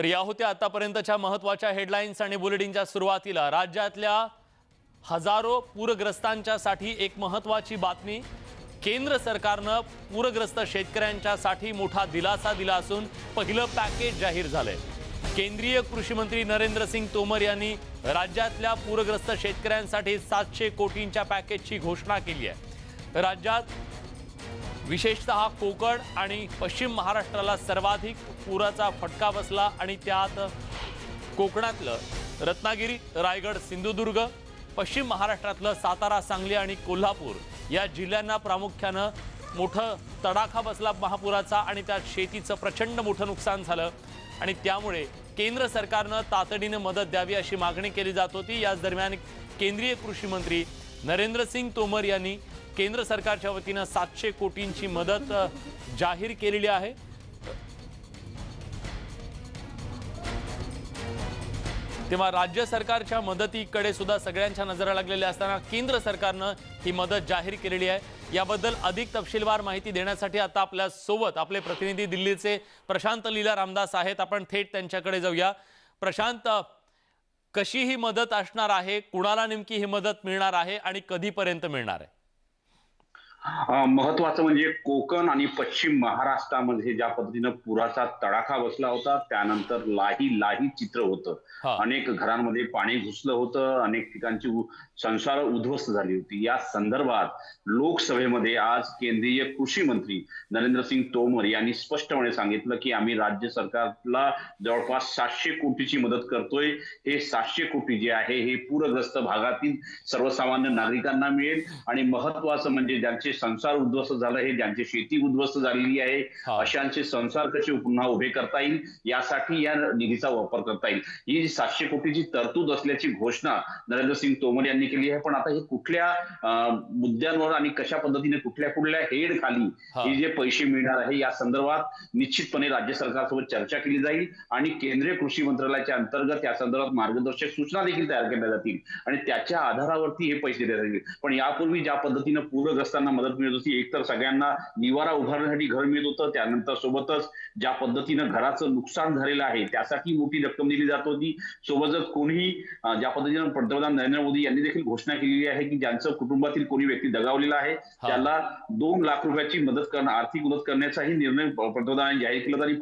तर या होत्या आतापर्यंतच्या महत्त्वाच्या हेडलाईन्स आणि बुलेटिनच्या सुरुवातीला राज्यातल्या हजारो पूरग्रस्तांच्यासाठी एक महत्त्वाची बातमी। केंद्र सरकारने पूरग्रस्त शेतकऱ्यांच्यासाठी मोठा दिलासा दिला असून पहिलं पॅकेज जाहीर झालंय। केंद्रीय कृषी मंत्री नरेंद्र सिंग तोमर यांनी राज्यातल्या पूरग्रस्त शेतकऱ्यांसाठी 700 कोटींच्या पॅकेजची घोषणा केली आहे। राज्यात विशेषतः कोकण आणि पश्चिम महाराष्ट्राला सर्वाधिक पुराचा फटका बसला आणि त्यात कोकणातलं रत्नागिरी, रायगड, सिंधुदुर्ग, पश्चिम महाराष्ट्रातलं सातारा, सांगली आणि कोल्हापूर या जिल्ह्यांना प्रामुख्याने मोठा तडाखा बसला महापुराचा आणि त्यात शेतीचं प्रचंड मोठं नुकसान झालं आणि त्यामुळे केंद्र सरकारने तातडीने मदत द्यावी अशी मागणी केली जात होती। याच दरम्यान केंद्रीय कृषी मंत्री नरेंद्र सिंग तोमर यांनी केंद्र सरकारच्या वतीने 700 कोटींची मदत जाहीर केलेली आहे। तेव्हा राज्य सरकारच्या मदतीकडे सुद्धा सगळ्यांच्या नजरा लागलेल्या असताना केंद्र सरकारने ही मदत जाहीर केलेली आहे। याबद्दल अधिक तपशीलवार माहिती देण्यासाठी आता आपल्या सोबत आपले प्रतिनिधी दिल्लीचे प्रशांत लीला रामदास आहेत। आपण थेट त्यांच्याकडे जाऊया। प्रशांत, कशी ही मदत असणार आहे, कुणाला नेमकी ही मदत मिळणार आहे आणि कधीपर्यंत मिळणार आहे? महत्वाचं म्हणजे कोकण आणि पश्चिम महाराष्ट्रामध्ये ज्या पद्धतीनं पुराचा तडाखा बसला होता, त्यानंतर लाही लाही चित्र होतं। अनेक घरांमध्ये पाणी घुसलं होतं, अनेक ठिकाणची संसार उद्ध्वस्त झाली होती। या संदर्भात लोकसभेमध्ये आज केंद्रीय कृषी मंत्री नरेंद्र सिंग तोमर यांनी स्पष्टपणे सांगितलं की आम्ही राज्य सरकारला जवळपास 700 कोटीची मदत करतोय। हे 700 कोटी जे आहे हे पूरग्रस्त भागातील सर्वसामान्य नागरिकांना मिळेल आणि महत्वाचं म्हणजे ज्यांचे संसार उद्ध्वस्त झालं आहे, ज्यांची शेती उद्ध्वस्त झालेली आहे, अशांचे संसार कसे पुन्हा उभे करता येईल यासाठी या निधीचा वापर करता येईल। ही 700 कोटीची तरतूद असल्याची घोषणा नरेंद्र सिंग तोमर यांनी केली आहे। पण आता हे कुठल्या मुद्द्यांवर आणि कशा पद्धतीने कुठल्या हेड खाली हे जे पैसे मिळणार आहे या संदर्भात निश्चितपणे राज्य सरकारसोबत चर्चा केली जाईल आणि केंद्रीय कृषी मंत्रालयाच्या अंतर्गत या संदर्भात मार्गदर्शक सूचना देखील तयार केल्या जातील आणि त्याच्या आधारावरती हे पैसे देण्यात येतील। पण यापूर्वी ज्या पद्धतीने पूरग्रस्तांना मदत मिळत होती, एकतर सगळ्यांना निवारा उभारण्यासाठी घर मिळत होतं, त्यानंतर सोबतच ज्या पद्धतीनं घराचं नुकसान झालेलं आहे त्यासाठी मोठी रक्कम दिली जात होती। सोबतच कोणीही ज्या पद्धतीनं पंतप्रधान नरेंद्र मोदी यांनी देखील घोषणा केलेली आहे की ज्यांचं कुटुंबातील कोणी व्यक्ती दगावलेला आहे त्याला 2 लाख रुपयाची मदत करणं, आर्थिक मदत करण्याचाही निर्णय पंतप्रधानांनी जाहीर केला आणि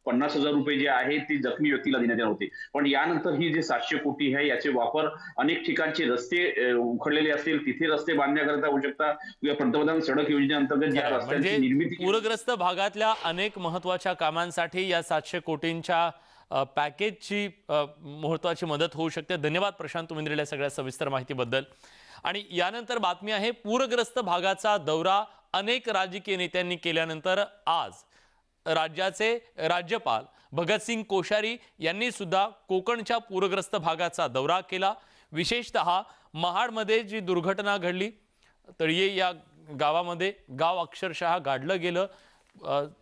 50,000 रुपये जे आहे ते जखमी व्यक्तीला देण्यात येणार होते। पण यानंतर ही जे 700 कोटी आहे याचे वापर अनेक ठिकाणचे रस्ते उखडलेले असतील तिथे रस्ते बांधण्याकरता होऊ शकतात किंवा पंतप्रधान सडक योजनेअंतर्गत ज्या रस्त्यांची निर्मिती पूरग्रस्त भागातल्या अनेक महत्त्वाच्या कामांसाठी या 700 कोटींच्या पॅकेजची महत्त्वाची मदत होऊ शकते। धन्यवाद प्रशांत, तुम्ही दिलेल्या सगळ्या सविस्तर माहितीबद्दल। आणि यानंतर बातमी आहे, पूरग्रस्त भागाचा दौरा अनेक राजकीय नेत्यांनी केल्यानंतर आज राज्याचे राज्यपाल भगतसिंग कोश्यारी यांनी सुद्धा कोकणच्या पूरग्रस्त भागाचा दौरा केला। विशेषतः महाडमध्ये जी दुर्घटना घडली, तळिये या गावामध्ये गाव अक्षरशः गाडलं गेलं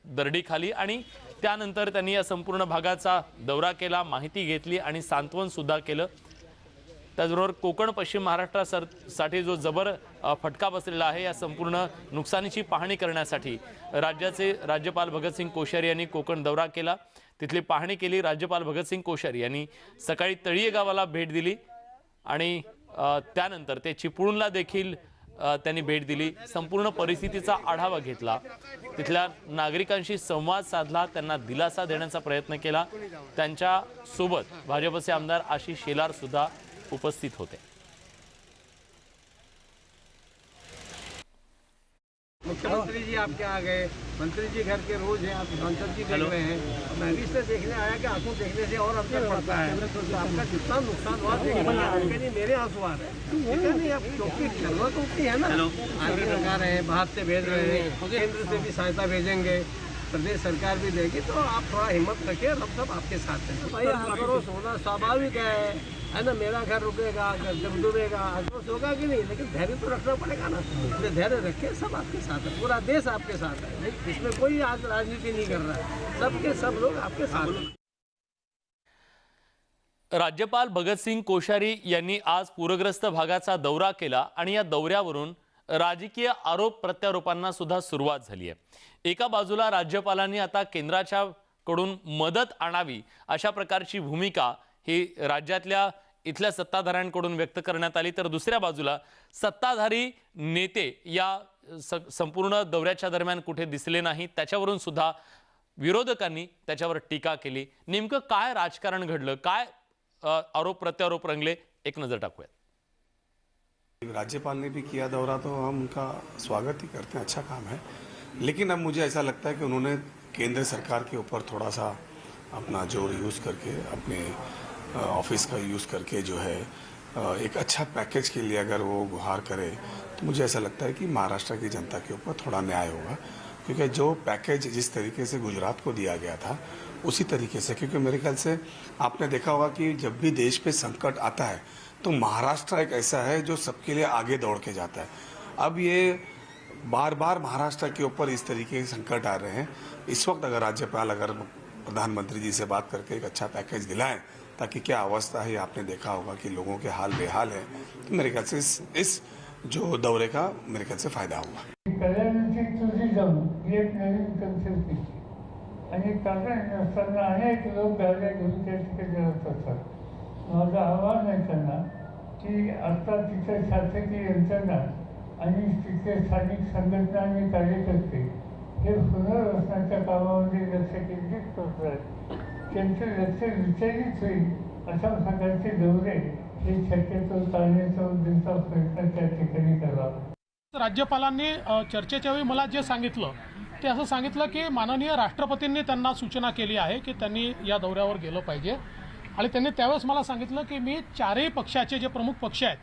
दरडीखाली आणि त्यानंतर त्यांनी या संपूर्ण भागाचा दौरा केला, माहिती घेतली आणि सांत्वन सुद्धा केलं। त्याचबरोबर कोकण पश्चिम महाराष्ट्रासाठी जो जबर फटका बसलेला आहे या संपूर्ण नुकसानीची पाहणी करण्यासाठी राज्याचे राज्यपाल भगतसिंग कोश्यारी यांनी कोकण दौरा केला, तिथली पाहणी केली। राज्यपाल भगतसिंग कोश्यारी यांनी सकाळी तळिये गावाला भेट दिली आणि त्यानंतर ते चिपळूणला देखील त्यांनी भेट दिली, संपूर्ण परिस्थितीचा आढावा घेतला, तिथल्या नागरिकांशी संवाद साधला, त्यांना दिलासा देण्याचा प्रयत्न केला। त्यांच्या सोबत भाजपचे आमदार आशिष शेलार सुद्धा उपस्थित होते। मुख्यमंत्री जी आपके आ गए, मंत्री जी घर के रोज हैं, आप सांसद जी गए हुए हैं। मैं भी इससे देखने आया कि आंसू देखने से और अंतर पड़ता है। तो आपका जितना नुकसान हुआ देखिए, मेरे आंसू आ रहे हैं नहीं, आप क्योंकि जरूरत होती है ना, आगे लगा रहे हैं, बाहर से भेज रहे हैं, केंद्र से भी सहायता भेजेंगे, प्रदेश सरकार भी देगी, तो आप थोड़ा हिम्मत रखिए, हम सब आपके साथ हैं। भाई आक्रोश होना स्वाभाविक है ना, मेरा घर रुकेगा, जब डूबेगा आक्रोश होगा कि नहीं, लेकिन धैर्य तो रखना पड़ेगा ना। धैर्य रखिए, सब आपके साथ है, पूरा देश आपके साथ है, इसमें कोई आज राजनीति नहीं कर रहा है, सबके सब लोग आपके साथ हैं। राज्यपाल भगतसिंग कोश्यारी यांनी आज पूरग्रस्त भागाचा दौरा केला आणि या दौऱ्यावरून राजकीय आरोप प्रत्यारोपांना सुद्धा सुरुवात झाली आहे। एका बाजूला राज्यपालांनी आता केंद्राच्या कडून मदत आणावी अशा प्रकारची भूमिका ही राज्यातल्या इथल्या सत्ताधाऱ्यांकडून व्यक्त करण्यात आली। तर दुसऱ्या बाजूला सत्ताधारी नेते या संपूर्ण दौऱ्याच्या दरम्यान कुठे दिसले नाहीत, त्याच्यावरून सुद्धा विरोधकांनी त्याच्यावर टीका केली। नेमकं काय राजकारण घडलं, काय आरोप प्रत्यारोप रंगले, एक नजर टाकूया। राज्यपाल ने भी किया दौरा तो हम उनका स्वागत ही करते हैं, अच्छा काम है। लेकिन अब मुझे ऐसा लगता है कि उन्होंने केंद्र सरकार के ऊपर थोड़ा सा अपना जोर यूज़ करके, अपने ऑफिस का यूज़ करके जो है एक अच्छा पैकेज के लिए अगर वो गुहार करे तो मुझे ऐसा लगता है कि महाराष्ट्र की जनता के ऊपर थोड़ा न्याय होगा। क्योंकि जो पैकेज जिस तरीके से गुजरात को दिया गया था उसी तरीके से, क्योंकि मेरे ख्याल से आपने देखा होगा कि जब भी देश पे संकट आता है तो महाराष्ट्र एक ऐसा है जो सबके लिए आगे दौड़ के जाता है। अब ये बार बार महाराष्ट्र के ऊपर इस तरीके के संकट आ रहे हैं। इस वक्त अगर राज्यपाल अगर प्रधानमंत्री जी से बात करके एक अच्छा पैकेज दिलाएं, ताकि क्या अवस्था है आपने देखा होगा कि लोगों के हाल बेहाल है, तो मेरे ख्याल से इस जो दौरे का मेरे ख्याल से फायदा होगा। कल्याणाची तुझी जाऊन ही एक नवीन कन्सेप्ट दिसते आणि कारण नसताना अनेक लोक गाड्या घेऊन त्या ठिकाणी जात असतात। माझं आव्हान आहे त्यांना की आता तिथे शासकीय यंत्रणा आणि तिथे स्थानिक संघटना आणि कार्यकर्ते हे पुनर्वसनाच्या कामामध्ये लक्ष केंद्रित करत आहेत, त्यांचं लक्ष विचलित होईल अशा प्रकारचे दौरे हे शक्यतो टाळण्याचा उद्देशाचा प्रयत्न त्या ठिकाणी करावा। राज्यपालांनी चर्चेच्या वेळी मला जे सांगितलं ते असं सांगितलं की माननीय राष्ट्रपतींनी त्यांना सूचना केली आहे की त्यांनी या दौऱ्यावर गेलं पाहिजे आणि त्यांनी त्यावेळेस मला सांगितलं की मी चारही पक्षाचे जे प्रमुख पक्ष आहेत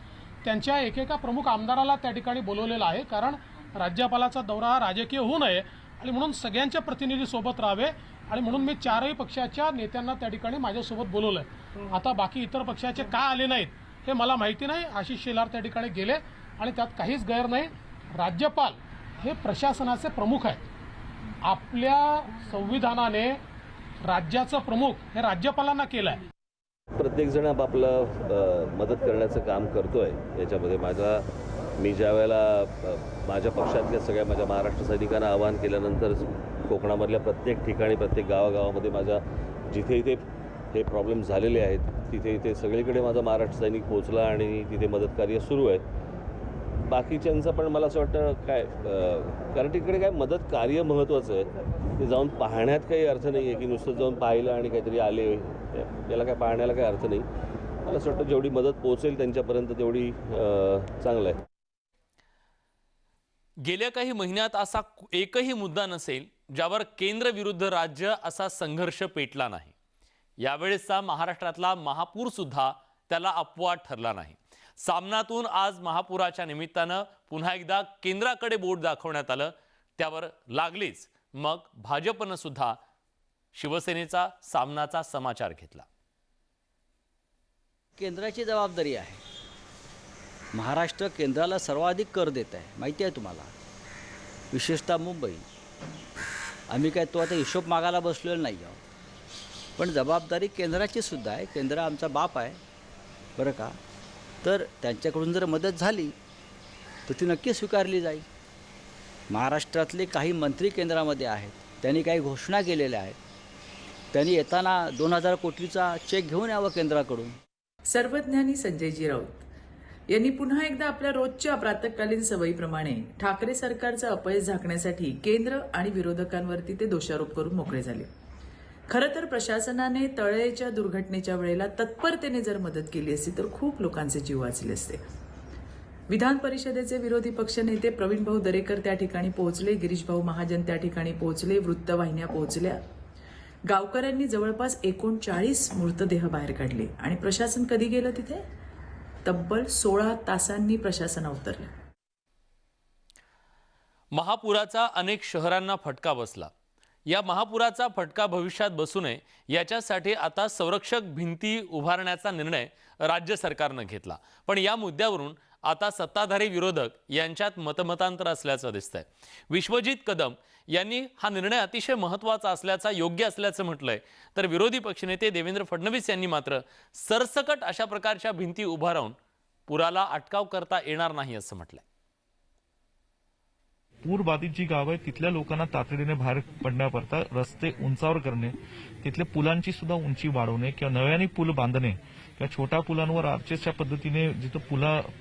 त्यांच्या एकेका प्रमुख आमदाराला त्या ठिकाणी बोलवलेलं आहे, कारण राज्यपालाचा दौरा हा राजकीय होऊ नये आणि म्हणून सगळ्यांच्या प्रतिनिधी सोबत राहावे आणि म्हणून मी चारही पक्षाच्या नेत्यांना त्या ठिकाणी माझ्यासोबत बोलवलं आहे। आता बाकी इतर पक्षाचे का आले नाहीत हे मला माहिती नाही। आशिष शेलार त्या ठिकाणी गेले आणि त्यात काहीच गैर नाही। राज्यपाल हे प्रशासनाचे प्रमुख आहेत। आपल्या संविधानाने राज्याचं प्रमुख हे राज्यपालांना केलं आहे। प्रत्येक जण आपापलं मदत करण्याचं काम करतोय। याच्यामध्ये मी ज्या वेळेला माझ्या पक्षातल्या सगळ्या माझ्या महाराष्ट्र सैनिकांना आवाहन केल्यानंतर कोकणामधल्या प्रत्येक ठिकाणी प्रत्येक गावागावामध्ये माझ्या जिथे इथे हे प्रॉब्लेम झालेले आहेत तिथे इथे सगळीकडे माझा महाराष्ट्र सैनिक पोहोचला आणि तिथे मदत कार्य सुरू आहे। बाकीच्यांचं पण मला असं वाटतं काय, कारण तिकडे काय मदत कार्य महत्त्वाचं आहे, ते जाऊन पाहण्यात काही अर्थ नाही आहे की नुसतं जाऊन पाहिलं आणि काहीतरी आले, याला काय पाहण्याला काही अर्थ नाही। मला असं वाटतं जेवढी मदत पोहोचेल त्यांच्यापर्यंत तेवढी चांगलं आहे। गेल्या काही महिन्यात असा एकही मुद्दा नसेल ज्यावर केंद्र विरुद्ध राज्य असा संघर्ष पेटला नाही। यावेळेसचा महाराष्ट्रातला महापूर सुद्धा त्याला अपवाद ठरला नाही। सामनातून आज महापुराच्या निमित्तानं पुन्हा एकदा केंद्राकडे बोट दाखवण्यात आलं, त्यावर लागलीच मग भाजपनं सुद्धा शिवसेनेचा सामनाचा समाचार घेतला। केंद्राची जबाबदारी आहे। महाराष्ट्र केंद्राला सर्वाधिक कर देत आहे, माहिती आहे तुम्हाला, विशेषतः मुंबई। आम्ही काय तो आता हिशोब मागायला बसलेलो नाही आहोत, पण जबाबदारी केंद्राची सुद्धा आहे। केंद्र आमचा बाप आहे बरं का, तर त्यांच्याकडून जर मदत झाली तर ती नक्की स्वीकारली जाईल। महाराष्ट्रातले काही मंत्री केंद्रामध्ये आहेत, त्यांनी काही घोषणा केलेल्या आहेत, त्यांनी येताना 2000 कोटीचा चेक घेऊन यावं केंद्राकडून। सर्वज्ञानी संजयजी राऊत यांनी पुन्हा एकदा आपल्या रोजच्या प्रातःकालीन सवयीप्रमाणे ठाकरे सरकारचं अपयश झाकण्यासाठी केंद्र आणि विरोधकांवरती ते दोषारोप करून मोकळे झाले। खरं तर प्रशासनाने तळेच्या दुर्घटनेच्या वेळेला तत्परतेने जर मदत केली असती तर खूप लोकांचे जीव वाचले असते। विधान परिषदेचे विरोधी पक्षनेते प्रवीण भाऊ दरेकर त्या ठिकाणी पोहोचले, गिरीश भाऊ महाजन त्या ठिकाणी पोहोचले, वृत्तवाहिन्या पोहोचल्या। गावकऱ्यांनी जवळपास 39 मृतदेह बाहेर काढले आणि प्रशासन कधी गेलं तिथे? तब्बल 16 तासांनी प्रशासन अवतरलं। महापुराचा अनेक शहरांना फटका बसला। या महापुराचा फटका भविष्यात बसू नये याच्यासाठी आता संरक्षक भिंती उभारण्याचा निर्णय राज्य सरकारने घेतला। पण या मुद्द्यावरून आता सत्ताधारी विरोधक यांच्यात मतमतांतर असल्याचं दिसतंय। विश्वजित कदम यांनी हा निर्णय अतिशय महत्त्वाचा असल्याचा, योग्य असल्याचं म्हटलंय, तर विरोधी पक्षनेते देवेंद्र फडणवीस यांनी मात्र सरसकट अशा प्रकारच्या भिंती उभारून पुराला अटकाव करता येणार नाही असं म्हटलंय। पूरबाधित जी गावं आहेत तिथल्या लोकांना तातडीने बाहेर पडण्याकरता रस्ते उंचावर करणे, तिथल्या पुलांची सुद्धा उंची वाढवणे किंवा नव्याने पूल बांधणे किंवा छोट्या पुलांवर आर्चेसच्या पद्धतीने जिथं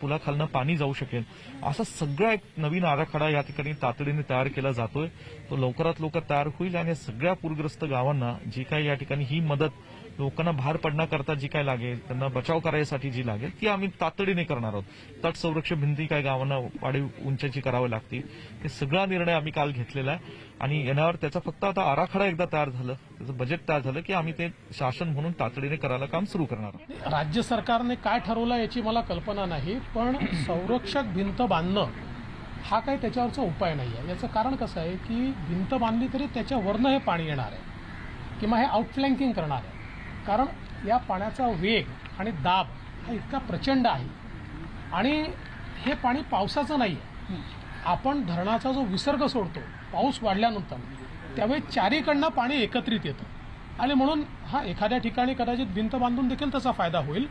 पुलाखालनं पाणी जाऊ शकेल असा सगळा एक नवीन आराखडा या ठिकाणी तातडीने तयार केला जातोय. तो लवकरात लवकर तयार होईल आणि सगळ्या पूरग्रस्त गावांना जी काही या ठिकाणी ही मदत लोकांना बाहेर पडण्याकरता जी काय लागेल, त्यांना बचाव करायसाठी जी लागेल ती आम्ही तातडीने करणार आहोत. तट संरक्षण भिंती काय गावांना वाढीव उंचीची करावी लागतील, हे सगळा निर्णय आम्ही काल घेतलेला आहे आणि येण्यावर त्याचा फक्त आता आराखडा एकदा तयार झालं, त्याचं बजेट तयार झालं की आम्ही ते शासन म्हणून तातडीने करायला काम सुरू करणार आहोत. राज्य सरकारने काय ठरवलं याची मला कल्पना नाही, पण संरक्षक भिंत बांधणं हा काही त्याच्यावरचा उपाय नाही आहे. याचं कारण कसं आहे की भिंत बांधली तरी त्याच्यावरनं हे पाणी येणार आहे किंवा हे आउटफ्लँकिंग करणार आहे. कारण या पाण्याचा वेग आणि दाब हा इतका प्रचंड आहे आणि हे पाणी पावसाचं नाही आहे. आपण धरणाचा जो विसर्ग सोडतो पाऊस वाढल्यानंतर त्यावेळी चारीकडनं पाणी एकत्रित येतं आणि म्हणून हा एखाद्या ठिकाणी कदाचित भिंत बांधून देखील त्याचा फायदा होईल.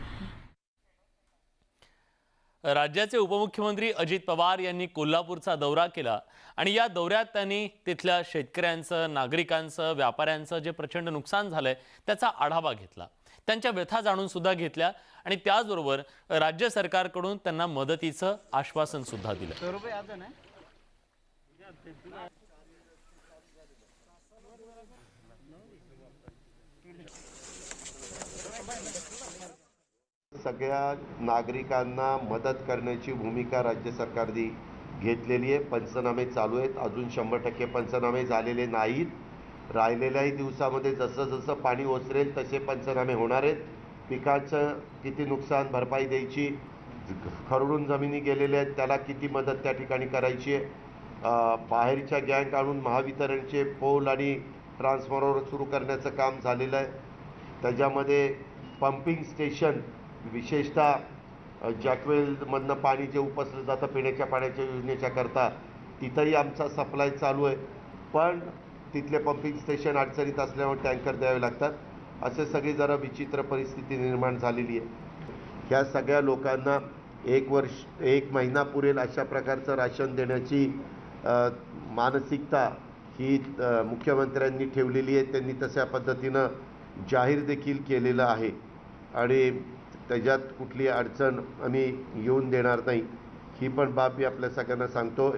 राज्याचे उपमुख्यमंत्री अजित पवार यांनी कोल्हापूरचा दौरा केला आणि या दौऱ्यात त्यांनी तिथल्या शेतकऱ्यांचं, नागरिकांचं, व्यापाऱ्यांचं जे प्रचंड नुकसान झालंय त्याचा आढावा घेतला, त्यांच्या व्यथा जाणून सुद्धा घेतल्या आणि त्याचबरोबर राज्य सरकारकडून त्यांना मदतीचं आश्वासन सुद्धा दिलं. सगळ्या नागरिकांना मदत करण्याची भूमिका राज्य सरकारने घेतलेली आहे. पंचनामे चालू आहेत, अजून 100% पंचनामे झालेले नाहीत. राहिलेल्याही दिवसामध्ये जसं जसं पाणी ओसरेल तसे पंचनामे होणार आहेत. पिकाचं किती नुकसान भरपाई द्यायची, खरडून जमिनी गेलेल्या आहेत त्याला किती मदत त्या ठिकाणी करायची आहे, बाहेरच्या गँग आणून महावितरणचे पोल आणि ट्रान्सफॉर्मर सुरू करण्याचं काम झालेलं आहे. त्याच्यामध्ये पंपिंग स्टेशन विशेषतः जॅकवेलमधनं पाणी जे उपसलं जातं पिण्याच्या पाण्याच्या योजनेच्या करता तिथंही आमचा सप्लाय चालू आहे, पण तिथले पंपिंग स्टेशन अडचणीत असल्यामुळे टँकर द्यावे लागतात. असे सगळी जरा विचित्र परिस्थिती निर्माण झालेली आहे. ह्या सगळ्या लोकांना एक महिना पुरेल अशा प्रकारचं राशन देण्याची मानसिकता ही मुख्यमंत्र्यांनी ठेवलेली आहे. त्यांनी तशा पद्धतीनं जाहीर देखील केलेलं आहे आणि त्याच्यात कुठली अडचण आम्ही येऊन देणार नाही ही पण बाब मी आपल्या सगळ्यांना सांगतो.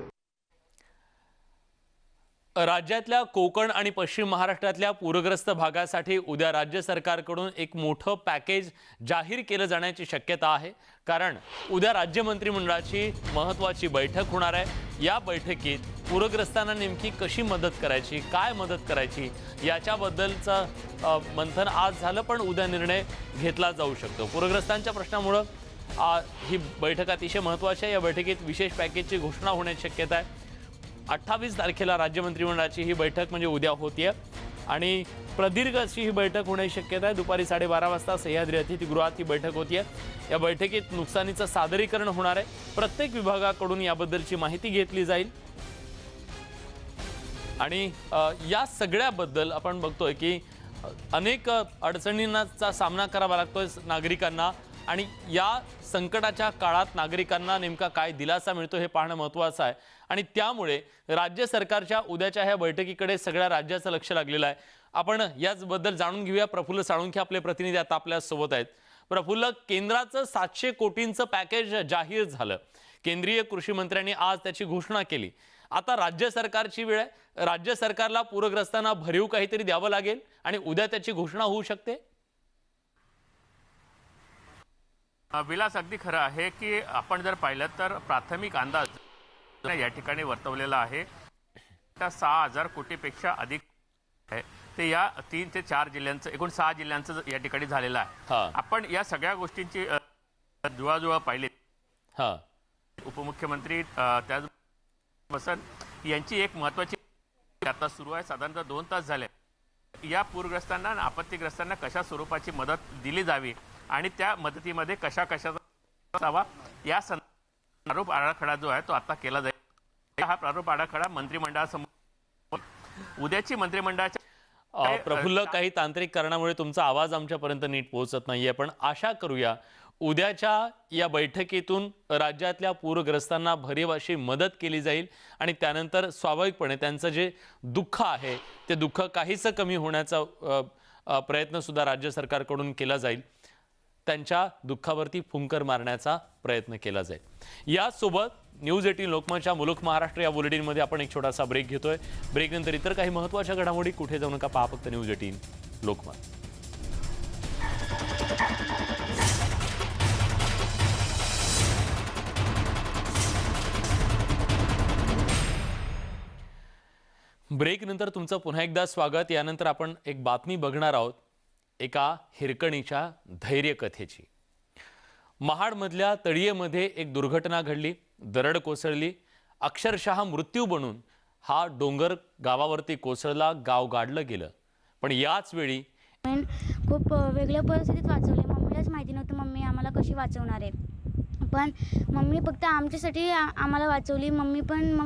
राज्यातल्या कोकण आणि पश्चिम महाराष्ट्रातल्या पूरग्रस्त भागासाठी उद्या राज्य सरकारकडून एक मोठं पॅकेज जाहीर केलं जाण्याची शक्यता आहे. कारण उद्या राज्य मंत्रिमंडळाची महत्त्वाची बैठक होणार आहे. या बैठकीत पूरग्रस्तांना नेमकी कशी मदत करायची, काय मदत करायची याच्याबद्दलचं मंथन आज झालं, पण उद्या निर्णय घेतला जाऊ शकतो. पूरग्रस्तांच्या प्रश्नामुळं ही बैठक अतिशय महत्त्वाची आहे. या बैठकीत विशेष पॅकेजची घोषणा होण्याची शक्यता आहे. 28 तारखेला राज्य मंत्रिमंडळाची ही बैठक म्हणजे उद्या होतीये आणि प्रदीर्घ अशी ही बैठक होण्याची शक्यता आहे. दुपारी 12:30 वाजता सह्याद्री अतिथीगृहात ही बैठक होतीये. या बैठकीत नुकसानीचं सादरीकरण होणार आहे. प्रत्येक विभागाकडून याबद्दलची माहिती घेतली जाईल आणि या सगळ्याबद्दल आपण बघतोय की अनेक अडचणींचा सामना करावा लागतोय नागरिकांना आणि या संकटाच्या काळात नागरिकांना नेमका काय दिलासा मिळतो हे पाहणं महत्त्वाचं आहे आणि त्यामुळे राज्य सरकारच्या उद्याच्या ह्या बैठकीकडे सगळ्या राज्याचं लक्ष लागलेलं आहे. आपण याचबद्दल जाणून घेऊया. प्रफुल्ल साळुंखे आपले प्रतिनिधी आता आपल्या सोबत आहेत. प्रफुल्ल, केंद्राचं 700 कोटींचं पॅकेज जाहीर झालं. केंद्रीय कृषी मंत्र्यांनी आज त्याची घोषणा केली. आता राज्य सरकारची वेळ आहे. राज्य सरकारला पूरग्रस्तांना भरीव काहीतरी द्यावं लागेल आणि उद्या त्याची घोषणा होऊ शकते. विलास, अगदी खरं आहे की आपण जर पाहिलं तर प्राथमिक अंदाज या ठिकाणी वर्तवलेला आहे. 6,000 कोटीपेक्षा अधिक आहे ते या 3 ते 4 जिल्ह्यांचं, एकूण 6 जिल्ह्यांचं या ठिकाणी झालेलं आहे. आपण या सगळ्या गोष्टींची जुळाजुळा पाहिली. उपमुख्यमंत्री त्याच बसंत यांची एक महत्त्वाची आता सुरू आहे. साधारणतः 2 तास झाले. या पूरग्रस्तांना आणि आपत्तीग्रस्तांना कशा स्वरूपाची मदत दिली जावी आणि त्या मदतीमध्ये कशा असावा या प्रारूप आराखडा जो आहे तो आता केला जाईल. हा प्रारूप आराखडा मंत्रिमंडळासमोर उद्याची मंत्रिमंडळाच्या प्रफुल्ल, काही तांत्रिक कारणामुळे तुमचा आवाज आमच्यापर्यंत नीट पोहोचत नाहीये, पण आशा करूया उद्याच्या या बैठकीतून राज्यातल्या पूरग्रस्तांना भरीव अशी मदत केली जाईल आणि त्यानंतर स्वाभाविकपणे त्यांचं जे दुःख आहे ते दुःख काहीसं कमी होण्याचा प्रयत्न सुद्धा राज्य सरकारकडून केला जाईल. त्यांच्या दुःखावरती फुंकर मारण्याचा प्रयत्न केला जाईल. यासोबत न्यूज 18 लोकमतच्या मुलुक महाराष्ट्र या बुलेटिनमध्ये आपण एक छोटासा ब्रेक घेतोय. ब्रेकनंतर इतर काही महत्त्वाच्या घडामोडी कुठे जाऊ नका, पहा फक्त न्यूज 18 लोकमत. ब्रेक नंतर तुमचं पुन्हा एकदा स्वागत. यानंतर आपण एक बातमी बघणार आहोत एका हिरकणीच्या धैर्य कथेची. महाडमधल्या तळीयेमध्ये एक दुर्घटना घडली, दरड कोसळली, अक्षरशः मृत्यू बनून हा डोंगर गावावरती कोसळला, गाव गाडलं गेलं. पण याच वेळी खूप वेगळ्या परिस्थितीत वाचवले. मम्मीलाच माहिती नव्हतं मम्मी आम्हाला कशी वाचवणार आहे, पण मम्मी फक्त आमच्यासाठी आम्हाला वाचवली. मम्मी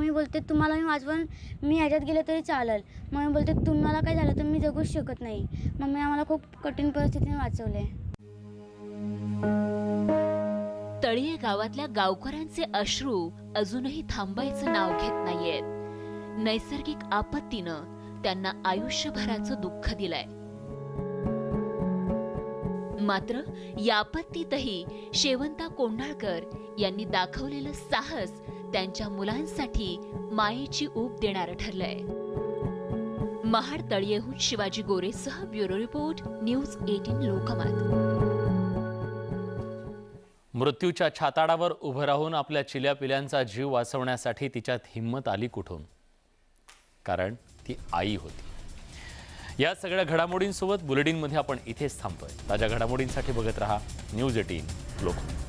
बोलते तुम्हाला मी वाचवून मी ह्याच्यात गेलं तरी चालेल. मम्मी बोलते तुम्हाला काय झालं तर मी जगूच शकत नाही. मम्मी आम्हाला खूप कठीण परिस्थितीने वाचवले. तळीये गावातल्या गावकऱ्यांचे अश्रू अजूनही थांबायचं नाव घेत नाहीयेत. नैसर्गिक आपत्तीनं त्यांना आयुष्यभराचं दुःख दिलंय. मात्र या आपत्तीतही शेवंता कोंडाळकर यांनी दाखवलेलं साहस त्यांच्या मुलांसाठी मायेची ऊब देणारं ठरलंय. महाड तळीयेहून शिवाजी गोरेसह ब्युरो रिपोर्ट, न्यूज 18 लोकमत. मृत्यूच्या छाताडावर उभं राहून आपल्या चिल्या पिल्यांचा जीव वाचवण्यासाठी तिच्यात हिंमत आली कुठून? कारण ती आई होती. या सगळ्या घडामोडींसोबत बुलेटिनमध्ये आपण इथेच थांबतोय. ताज्या घडामोडींसाठी बघत रहा न्यूज 18 लोकमत.